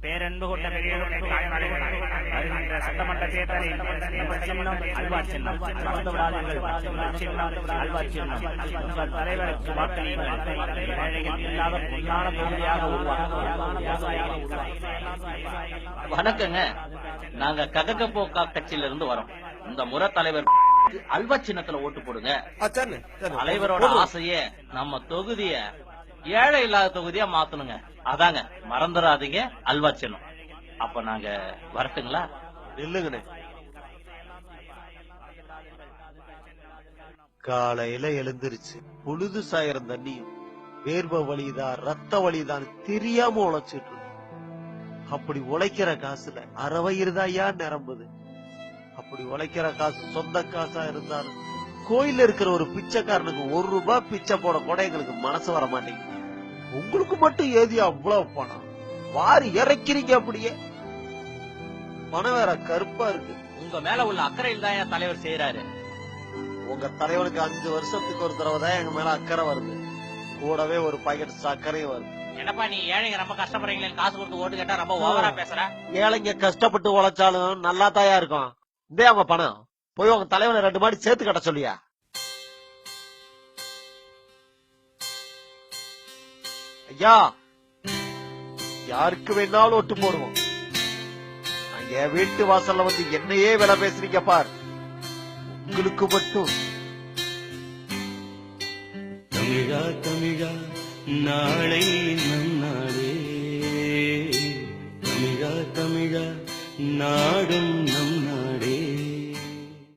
பேரன்பு கொண்ட பெரியவர்களுக்கு வருகின்ற சட்டமன்ற தேர்தலில் சின்னம் அல்வா சின்னம் மறந்து விடாதீர்கள். சின்னம் அல்வா சின்னம். உங்கள் தலைவருக்கு வாக்களியுங்கள். ஏழைகள் இல்லாத பொன்னான தொகுதியாக வணக்கங்க. நாங்க கககபோக்கா கட்சியில இருந்து வரோம். இந்த முறை தலைவர் அல்வா சின்னத்துல ஓட்டு போடுங்க. தலைவரோட ஆசையே நம்ம தொகுதிய ஏழை இல்லாத தொகுதியா மாத்தணுங்க. அதாங்க, மறந்துடாதீங்க அல்வா சின்னம். அப்ப நாங்க வரட்டுங்களா? இல்லங்கண்ணே, காலையில எழுந்திருச்சு பொழுது சாயிரம் தண்ணியும் வேர்வை வலிதான் ரத்த வலிதான் தெரியாம உழைச்சிட்டு இருக்கோம். அப்படி உழைக்கிற காசுல அரை வயிறு தான் நிரம்புது. அப்படி உழைக்கிற காசு சொந்த காசா இருந்தாலும் கோயில இருக்கிற ஒரு பிச்சைக்காரனுக்கு 1 ரூபாய் பிச்சை போட கூட எங்களுக்கு மனசு வர மாட்டேங்குது. உங்களுக்கு மட்டும் ஏதி அவ்வளவு பணம் வாரி இறக்கிறீங்க. அப்படியே பணம் வேற கருப்பா இருக்கு. உங்க மேல உள்ள அக்கறையில் தான் என் தலைவர் செய்யறாரு. உங்க தலைவனுக்கு 5 வருஷத்துக்கு ஒரு தடவை தான் எங்க மேல அக்கறை வருது. கூடவே ஒரு பாக்கெட் சர்க்கரையும் வருது. என்னப்பா நீ ஏழைங்க ரொம்ப கஷ்டப்படுறீங்களேன்னு காசு கொடுத்து ஓட்டு கேட்டா ரொம்ப ஓவரா பேசுற. ஏழைங்க கஷ்டப்பட்டு உழைச்சாலும் நல்லா தாயா இருக்கும். இதே அவங்க பணம் போய் உங்க தலைவனை 2 மாடி சேர்த்து கட்ட சொல்லியா? ஐயா, யாருக்கு வேணாலும் ஒட்டு போடுவோம். என் வீட்டு வாசல்ல வந்து என்னையே விலை பேசுறீங்க பார். உங்களுக்கு மட்டும் தமிழா தமிழா நாளை நன்னாளே, தமிழா தமிழா நாடும்